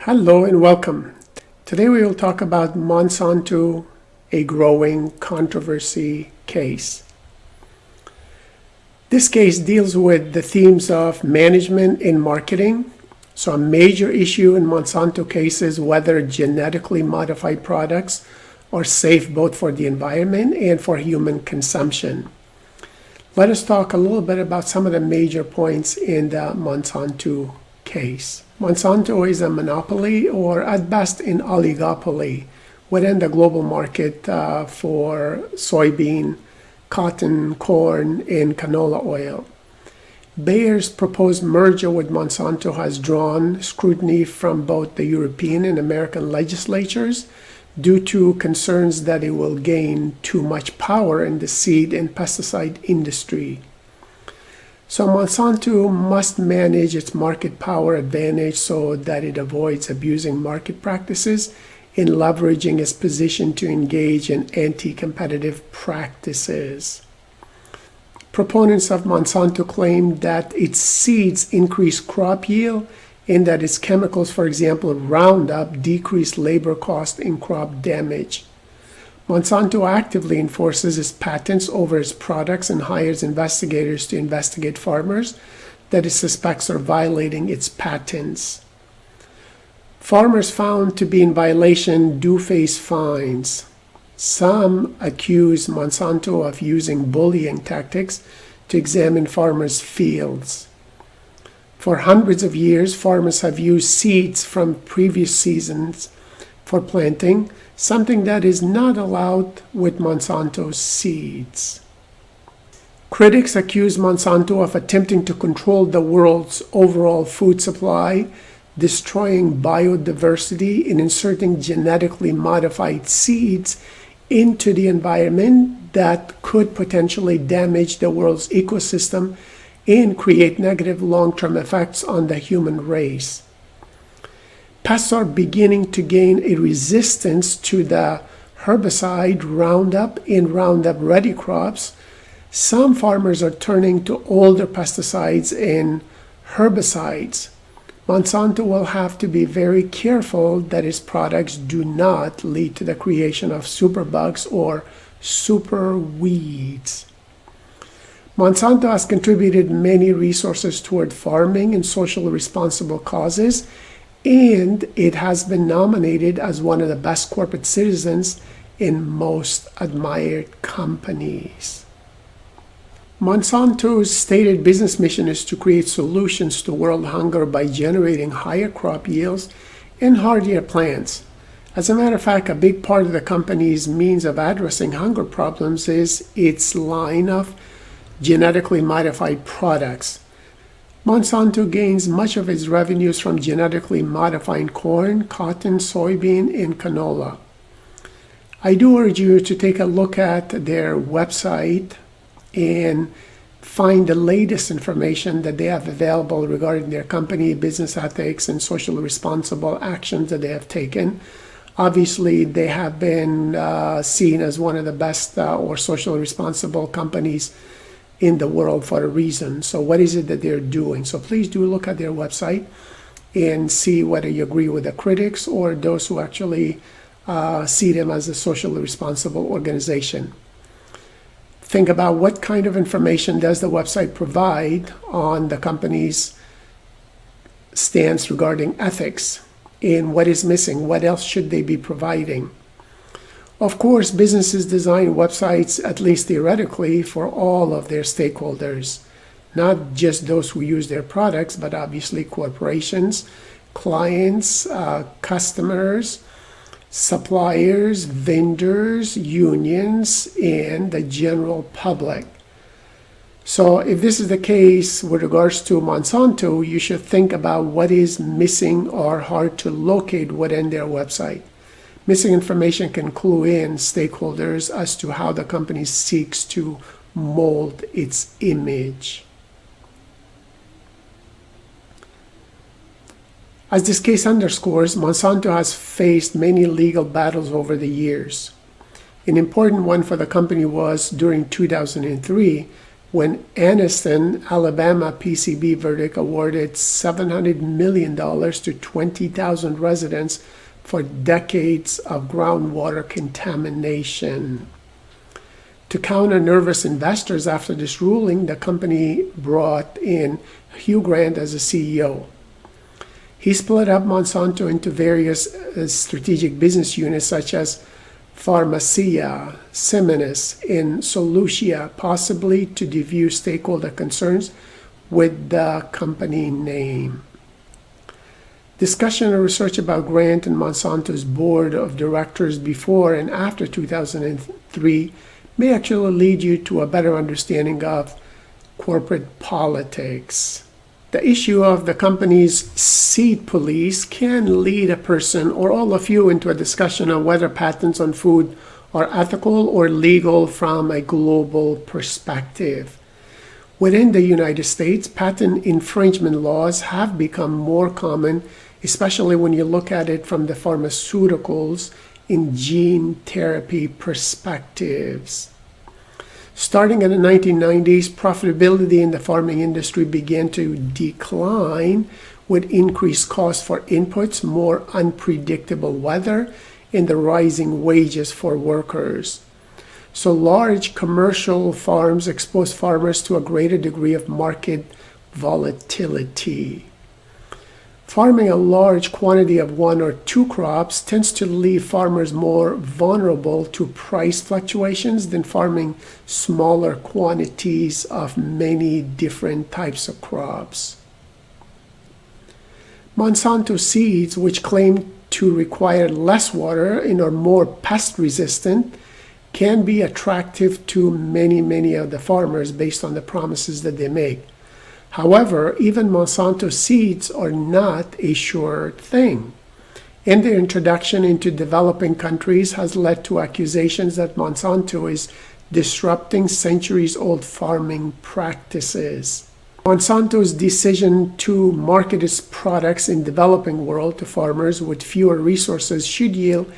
Hello and welcome. Today we will talk about Monsanto, a growing controversy case. This case deals with the themes of management and marketing. So a major issue in Monsanto case is whether genetically modified products are safe both for the environment and for human consumption. Let us talk a little bit about some of the major points in the Monsanto case. Monsanto is a monopoly, or at best an oligopoly, within the global market for soybean, cotton, corn, and canola oil. Bayer's proposed merger with Monsanto has drawn scrutiny from both the European and American legislatures due to concerns that it will gain too much power in the seed and pesticide industry. So Monsanto must manage its market power advantage so that it avoids abusing market practices and leveraging its position to engage in anti-competitive practices. Proponents of Monsanto claim that its seeds increase crop yield and that its chemicals, for example Roundup, decrease labor cost and crop damage. Monsanto actively enforces its patents over its products and hires investigators to investigate farmers that it suspects are violating its patents. Farmers found to be in violation do face fines. Some accuse Monsanto of using bullying tactics to examine farmers' fields. For hundreds of years, farmers have used seeds from previous seasons for planting, something that is not allowed with Monsanto's seeds. Critics accuse Monsanto of attempting to control the world's overall food supply, destroying biodiversity, and inserting genetically modified seeds into the environment that could potentially damage the world's ecosystem and create negative long-term effects on the human race. Pests are beginning to gain a resistance to the herbicide Roundup and Roundup Ready crops. Some farmers are turning to older pesticides and herbicides. Monsanto will have to be very careful that its products do not lead to the creation of superbugs or super weeds. Monsanto has contributed many resources toward farming and socially responsible causes, and it has been nominated as one of the best corporate citizens in most admired companies. Monsanto's stated business mission is to create solutions to world hunger by generating higher crop yields and hardier plants. As a matter of fact, a big part of the company's means of addressing hunger problems is its line of genetically modified products. Monsanto gains much of its revenues from genetically modifying corn, cotton, soybean, and canola. I do urge you to take a look at their website and find the latest information that they have available regarding their company, business ethics, and socially responsible actions that they have taken. Obviously, they have been seen as one of the best or socially responsible companies in the world for a reason. So what is it that they're doing? So please do look at their website and see whether you agree with the critics or those who actually see them as a socially responsible organization. Think about what kind of information does the website provide on the company's stance regarding ethics and what is missing, what else should they be providing. Of course, businesses design websites, at least theoretically, for all of their stakeholders, not just those who use their products, but obviously corporations, clients, customers, suppliers, vendors, unions, and the general public. So if this is the case with regards to Monsanto, you should think about what is missing or hard to locate within their website. Missing information can clue in stakeholders as to how the company seeks to mold its image. As this case underscores, Monsanto has faced many legal battles over the years. An important one for the company was during 2003, when Anniston, Alabama PCB verdict awarded $700 million to 20,000 residents for decades of groundwater contamination. To counter nervous investors after this ruling, the company brought in Hugh Grant as a CEO. He split up Monsanto into various strategic business units such as Pharmacia, Seminis, and Solutia, possibly to diffuse stakeholder concerns with the company name. Discussion and research about Grant and Monsanto's board of directors before and after 2003 may actually lead you to a better understanding of corporate politics. The issue of the company's seed police can lead a person or all of you into a discussion on whether patents on food are ethical or legal from a global perspective. Within the United States, patent infringement laws have become more common, especially when you look at it from the pharmaceuticals and gene therapy perspectives. Starting in the 1990s, profitability in the farming industry began to decline with increased costs for inputs, more unpredictable weather, and the rising wages for workers. So large commercial farms expose farmers to a greater degree of market volatility. Farming a large quantity of one or two crops tends to leave farmers more vulnerable to price fluctuations than farming smaller quantities of many different types of crops. Monsanto seeds, which claim to require less water and are more pest resistant, can be attractive to many of the farmers based on the promises that they make. However, even Monsanto seeds are not a sure thing. And their introduction into developing countries has led to accusations that Monsanto is disrupting centuries-old farming practices. Monsanto's decision to market its products in the developing world to farmers with fewer resources should yield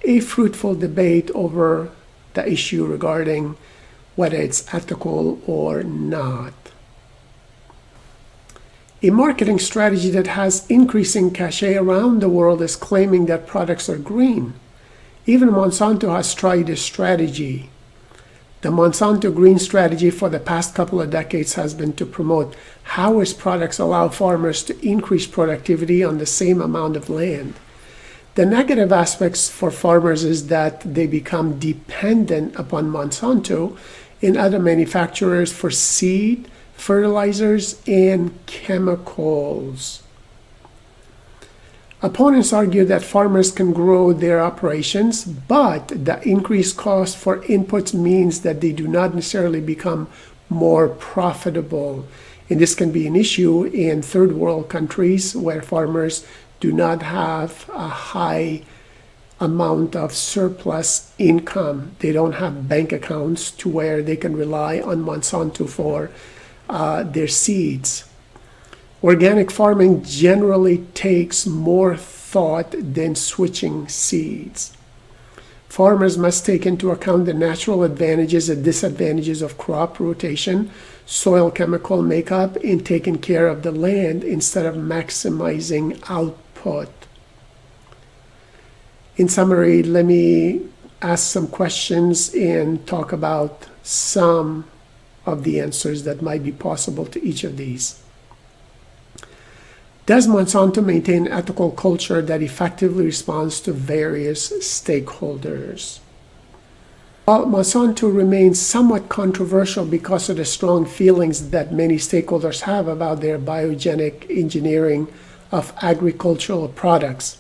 a fruitful debate over the issue regarding whether it's ethical or not. A marketing strategy that has increasing cachet around the world is claiming that products are green. Even Monsanto has tried this strategy. The Monsanto green strategy for the past couple of decades has been to promote how its products allow farmers to increase productivity on the same amount of land. The negative aspects for farmers is that they become dependent upon Monsanto and other manufacturers for seed, fertilizers, and chemicals. Opponents argue that farmers can grow their operations, but the increased cost for inputs means that they do not necessarily become more profitable. And this can be an issue in third world countries where farmers do not have a high amount of surplus income. They don't have bank accounts to where they can rely on Monsanto for their seeds. Organic farming generally takes more thought than switching seeds. Farmers must take into account the natural advantages and disadvantages of crop rotation, soil chemical makeup, and taking care of the land instead of maximizing output. In summary, let me ask some questions and talk about some of the answers that might be possible to each of these. Does Monsanto maintain an ethical culture that effectively responds to various stakeholders? While Monsanto remains somewhat controversial because of the strong feelings that many stakeholders have about their biogenic engineering of agricultural products.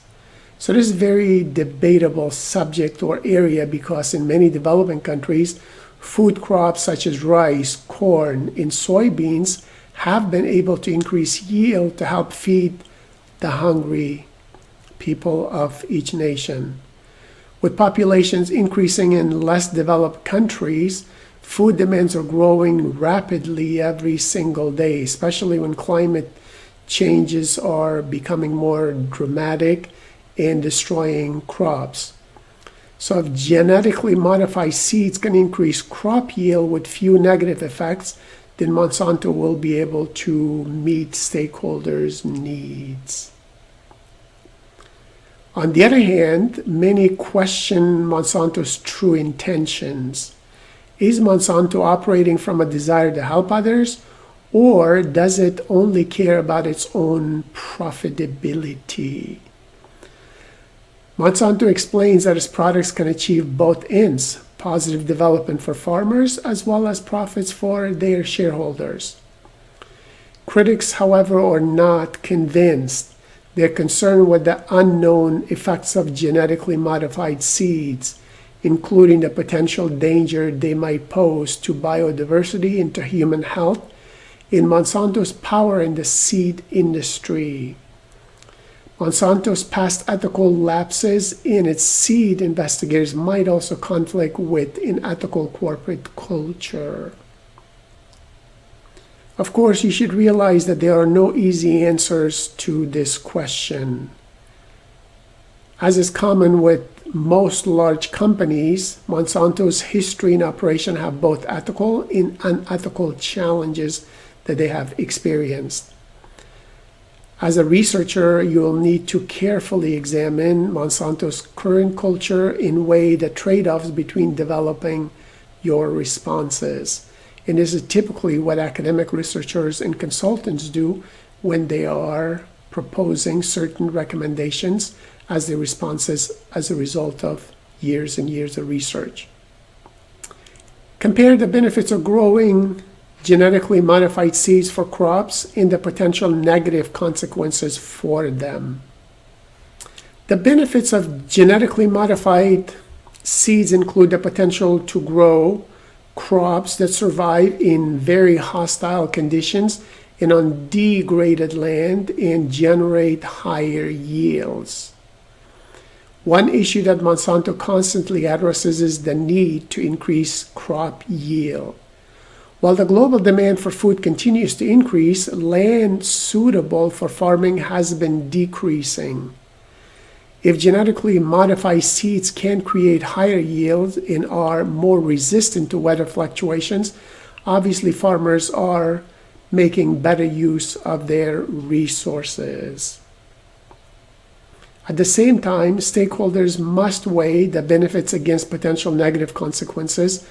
So this is a very debatable subject or area because in many developing countries, food crops such as rice, corn, and soybeans have been able to increase yield to help feed the hungry people of each nation. With populations increasing in less developed countries, food demands are growing rapidly every single day, especially when climate changes are becoming more dramatic and destroying crops. So if genetically modified seeds can increase crop yield with few negative effects, then Monsanto will be able to meet stakeholders' needs. On the other hand, many question Monsanto's true intentions. Is Monsanto operating from a desire to help others, or does it only care about its own profitability? Monsanto explains that its products can achieve both ends, positive development for farmers as well as profits for their shareholders. Critics, however, are not convinced. They're concerned with the unknown effects of genetically modified seeds, including the potential danger they might pose to biodiversity and to human health, in Monsanto's power in the seed industry. Monsanto's past ethical lapses in its seed investigators might also conflict with unethical corporate culture. Of course, you should realize that there are no easy answers to this question. As is common with most large companies, Monsanto's history and operation have both ethical and unethical challenges that they have experienced. As a researcher, you will need to carefully examine Monsanto's current culture and weigh the trade-offs between developing your responses. And this is typically what academic researchers and consultants do when they are proposing certain recommendations as their responses as a result of years and years of research. Compare the benefits of growing genetically modified seeds for crops and the potential negative consequences for them. The benefits of genetically modified seeds include the potential to grow crops that survive in very hostile conditions and on degraded land and generate higher yields. One issue that Monsanto constantly addresses is the need to increase crop yield. While the global demand for food continues to increase, land suitable for farming has been decreasing. If genetically modified seeds can create higher yields and are more resistant to weather fluctuations, obviously farmers are making better use of their resources. At the same time, stakeholders must weigh the benefits against potential negative consequences.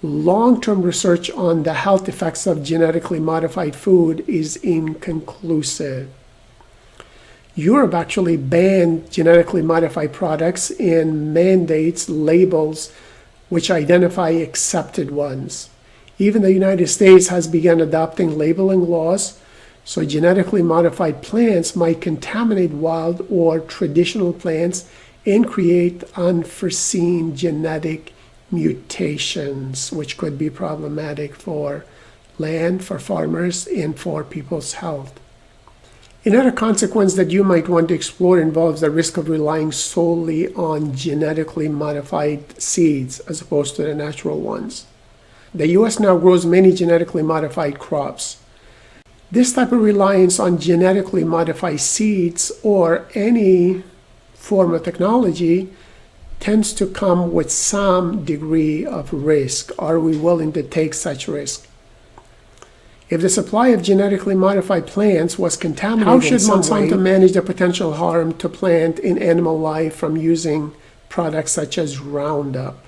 Long-term research on the health effects of genetically modified food is inconclusive. Europe actually banned genetically modified products and mandates labels which identify accepted ones. Even the United States has begun adopting labeling laws, so genetically modified plants might contaminate wild or traditional plants and create unforeseen genetic mutations, which could be problematic for land, for farmers, and for people's health. Another consequence that you might want to explore involves the risk of relying solely on genetically modified seeds as opposed to the natural ones. The U.S. now grows many genetically modified crops. This type of reliance on genetically modified seeds or any form of technology tends to come with some degree of risk. Are we willing to take such risk? If the supply of genetically modified plants was contaminated, how should Monsanto manage the potential harm to plant and animal life from using products such as Roundup?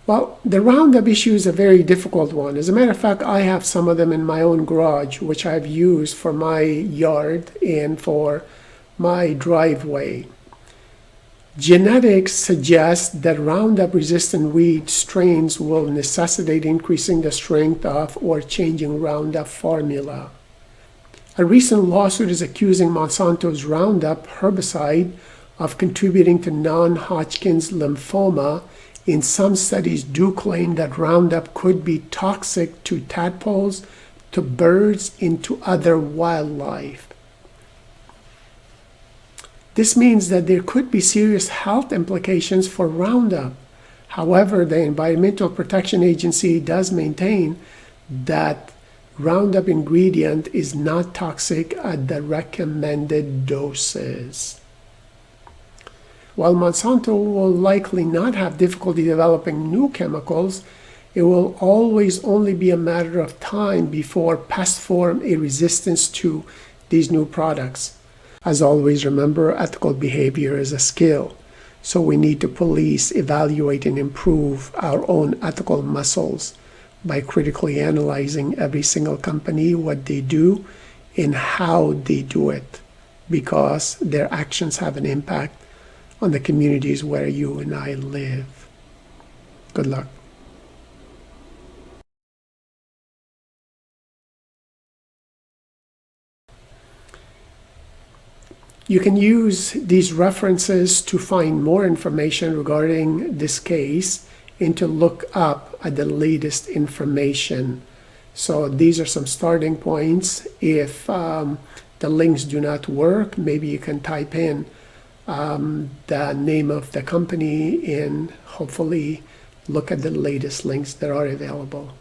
Well, the Roundup issue is a very difficult one. As a matter of fact, I have some of them in my own garage, which I've used for my yard and for my driveway. Genetics suggests that Roundup-resistant weed strains will necessitate increasing the strength of or changing Roundup formula. A recent lawsuit is accusing Monsanto's Roundup herbicide of contributing to non-Hodgkin's lymphoma, and some studies do claim that Roundup could be toxic to tadpoles, to birds, and to other wildlife. This means that there could be serious health implications for Roundup. However, the Environmental Protection Agency does maintain that Roundup ingredient is not toxic at the recommended doses. While Monsanto will likely not have difficulty developing new chemicals, it will always only be a matter of time before pests form a resistance to these new products. As always, remember, ethical behavior is a skill. So we need to police, evaluate, and improve our own ethical muscles by critically analyzing every single company, what they do, and how they do it, because their actions have an impact on the communities where you and I live. Good luck. You can use these references to find more information regarding this case and to look up at the latest information. So these are some starting points. If the links do not work, maybe you can type in the name of the company and hopefully look at the latest links that are available.